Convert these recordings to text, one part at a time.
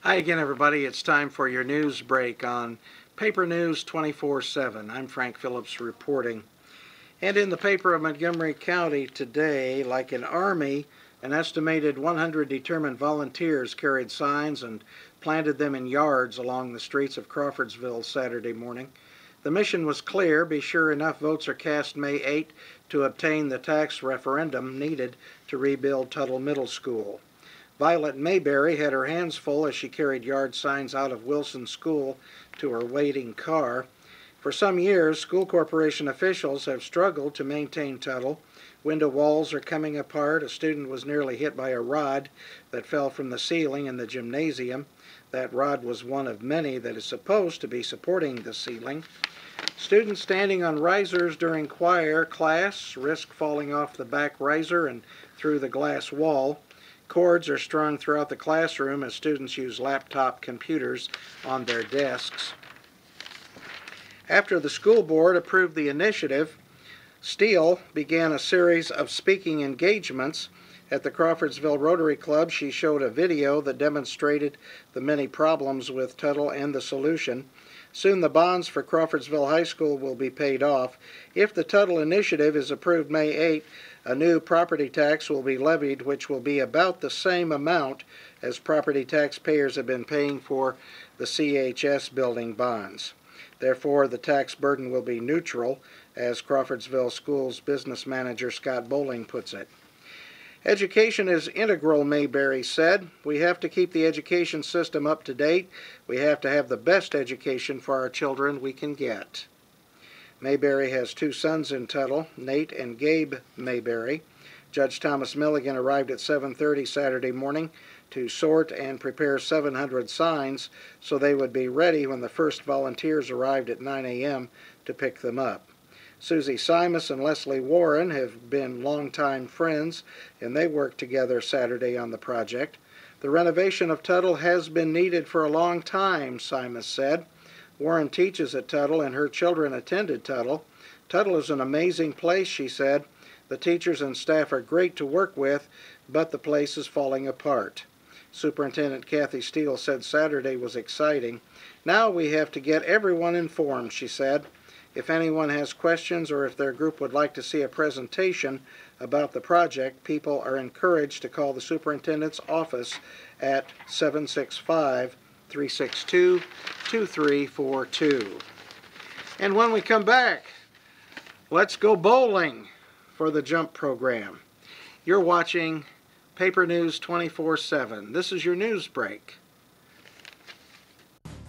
Hi again, everybody. It's time for your news break on Paper News 24/7. I'm Frank Phillips reporting. And in the paper of Montgomery County today, like an army, an estimated 100 determined volunteers carried signs and planted them in yards along the streets of Crawfordsville Saturday morning. The mission was clear: be sure enough votes are cast May 8 to obtain the tax referendum needed to rebuild Tuttle Middle School. Violet Mayberry had her hands full as she carried yard signs out of Wilson School to her waiting car. For some years, school corporation officials have struggled to maintain Tuttle. Window walls are coming apart. A student was nearly hit by a rod that fell from the ceiling in the gymnasium. That rod was one of many that is supposed to be supporting the ceiling. Students standing on risers during choir class risk falling off the back riser and through the glass wall. Cords are strung throughout the classroom as students use laptop computers on their desks. After the school board approved the initiative, Steele began a series of speaking engagements. At the Crawfordsville Rotary Club, she showed a video that demonstrated the many problems with Tuttle and the solution. Soon the bonds for Crawfordsville High School will be paid off. If the Tuttle initiative is approved May 8, a new property tax will be levied, which will be about the same amount as property taxpayers have been paying for the CHS building bonds. Therefore, the tax burden will be neutral, as Crawfordsville Schools business manager Scott Bowling puts it. Education is integral, Mayberry said. We have to keep the education system up to date. We have to have the best education for our children we can get. Mayberry has two sons in Tuttle, Nate and Gabe Mayberry. Judge Thomas Milligan arrived at 7:30 Saturday morning to sort and prepare 700 signs so they would be ready when the first volunteers arrived at 9 a.m. to pick them up. Susie Simus and Leslie Warren have been longtime friends, and they worked together Saturday on the project. The renovation of Tuttle has been needed for a long time, Simus said. Warren teaches at Tuttle, and her children attended Tuttle. Tuttle is an amazing place, she said. The teachers and staff are great to work with, but the place is falling apart. Superintendent Kathy Steele said Saturday was exciting. Now we have to get everyone informed, she said. If anyone has questions or if their group would like to see a presentation about the project, people are encouraged to call the superintendent's office at 765-362-2342. And when we come back, let's go bowling for the jump program. You're watching Paper News 24/7. This is your news break.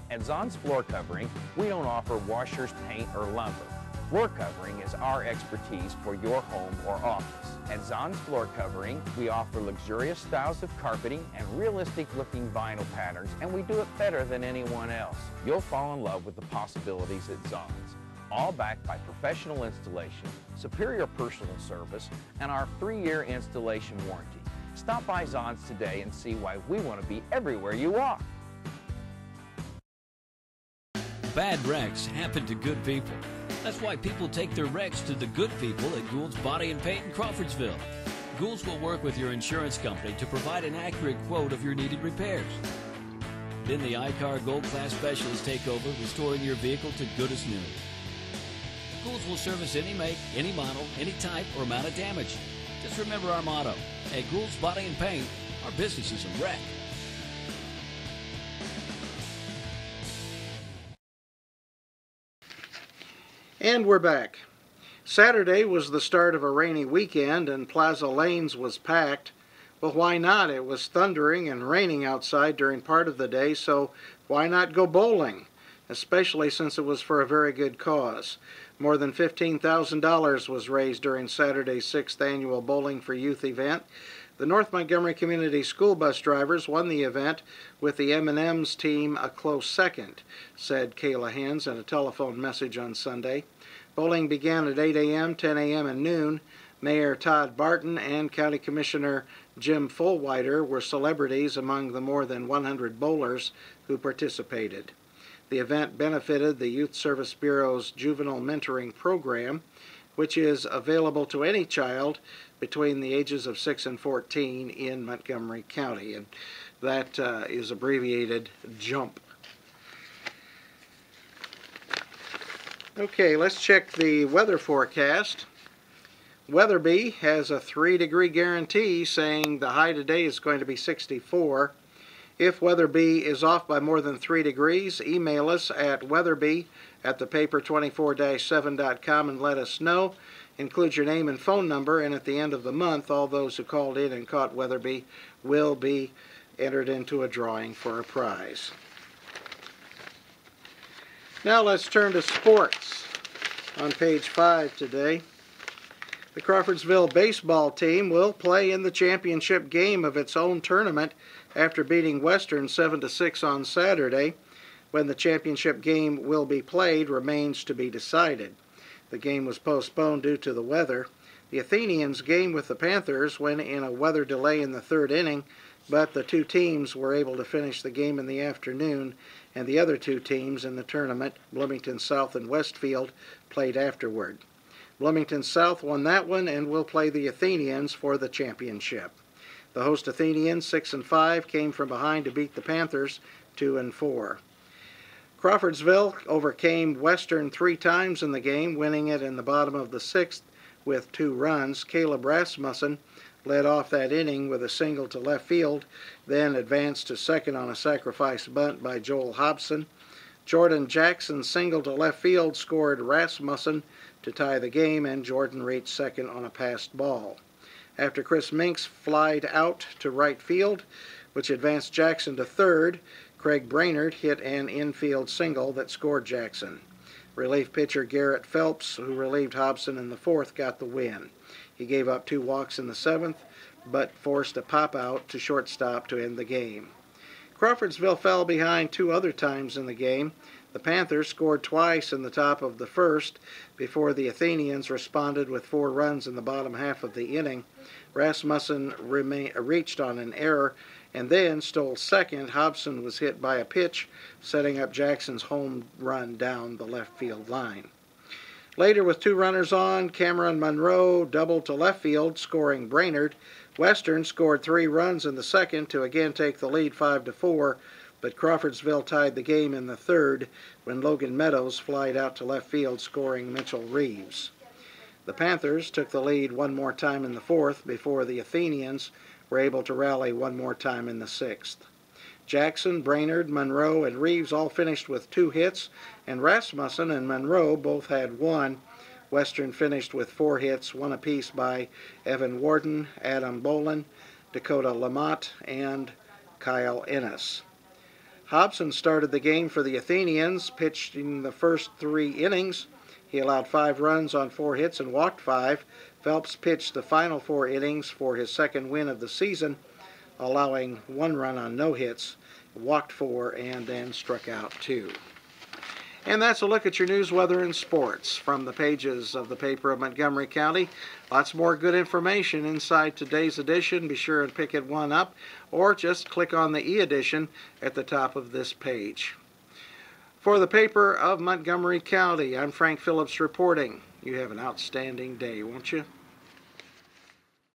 At Zon's Floor Covering, we don't offer washers, paint, or lumber. Floor covering is our expertise for your home or office. At Zon's Floor Covering, we offer luxurious styles of carpeting and realistic-looking vinyl patterns, and we do it better than anyone else. You'll fall in love with the possibilities at Zon's, all backed by professional installation, superior personal service, and our 3-year installation warranty. Stop by Zon's today and see why we want to be everywhere you are. Bad wrecks happen to good people. That's why people take their wrecks to the good people at Gould's Body and Paint in Crawfordsville. Gould's will work with your insurance company to provide an accurate quote of your needed repairs. Then the iCar Gold Class specialists take over, restoring your vehicle to good as new. Gould's will service any make, any model, any type, or amount of damage. Just remember our motto: at Gould's Body and Paint, our business is a wreck. And we're back. Saturday was the start of a rainy weekend, and Plaza Lanes was packed. Well, why not? It was thundering and raining outside during part of the day, so why not go bowling? Especially since it was for a very good cause. More than $15,000 was raised during Saturday's 6th annual Bowling for Youth event. The North Montgomery Community School Bus drivers won the event, with the M&M's team a close second, said Kayla Hens in a telephone message on Sunday. Bowling began at 8 a.m., 10 a.m., and noon. Mayor Todd Barton and County Commissioner Jim Fullwider were celebrities among the more than 100 bowlers who participated. The event benefited the Youth Service Bureau's Juvenile Mentoring Program, which is available to any child between the ages of 6 and 14 in Montgomery County, and that is abbreviated JUMP. Okay, let's check the weather forecast. Weatherby has a 3-degree guarantee saying the high today is going to be 64. If Weatherby is off by more than 3 degrees, email us at weatherby@thepaper24-7.com and let us know. Include your name and phone number, and at the end of the month, all those who called in and caught Weatherby will be entered into a drawing for a prize. Now let's turn to sports on page 5 today. The Crawfordsville baseball team will play in the championship game of its own tournament after beating Western 7-6 on Saturday. When the championship game will be played remains to be decided. The game was postponed due to the weather. The Athenians' game with the Panthers went in a weather delay in the 3rd inning, but the two teams were able to finish the game in the afternoon, and the other two teams in the tournament, Bloomington South and Westfield, played afterward. Bloomington South won that one and will play the Athenians for the championship. The host Athenians, 6-5, came from behind to beat the Panthers 2-4. Crawfordsville overcame Western 3 times in the game, winning it in the bottom of the 6th with 2 runs. Caleb Rasmussen led off that inning with a single to left field, then advanced to second on a sacrifice bunt by Joel Hobson. Jordan Jackson singled to left field scored Rasmussen to tie the game, and Jordan reached second on a passed ball. After Chris Minks flied out to right field, which advanced Jackson to third, Craig Brainerd hit an infield single that scored Jackson. Relief pitcher Garrett Phelps, who relieved Hobson in the 4th, got the win. He gave up 2 walks in the 7th, but forced a pop-out to shortstop to end the game. Crawfordsville fell behind 2 other times in the game. The Panthers scored twice in the top of the 1st before the Athenians responded with 4 runs in the bottom half of the inning. Rasmussen reached on an error and then stole second. Hobson was hit by a pitch, setting up Jackson's home run down the left field line. Later, with 2 runners on, Cameron Monroe doubled to left field, scoring Brainerd. Western scored 3 runs in the 2nd to again take the lead 5-4, but Crawfordsville tied the game in the 3rd when Logan Meadows flied out to left field, scoring Mitchell Reeves. The Panthers took the lead 1 more time in the 4th before the Athenians were able to rally 1 more time in the 6th. Jackson, Brainerd, Monroe, and Reeves all finished with 2 hits, and Rasmussen and Monroe both had 1. Western finished with 4 hits, 1 apiece by Evan Warden, Adam Bolin, Dakota Lamott, and Kyle Ennis. Hobson started the game for the Athenians, pitched in the first 3 innings. He allowed 5 runs on 4 hits and walked 5. Phelps pitched the final 4 innings for his 2nd win of the season, allowing 1 run on no hits, walked 4, and then struck out 2. And that's a look at your news, weather, and sports from the pages of the paper of Montgomery County. Lots more good information inside today's edition. Be sure and pick it one up, or just click on the e-edition at the top of this page. For the paper of Montgomery County, I'm Frank Phillips reporting. You have an outstanding day, won't you?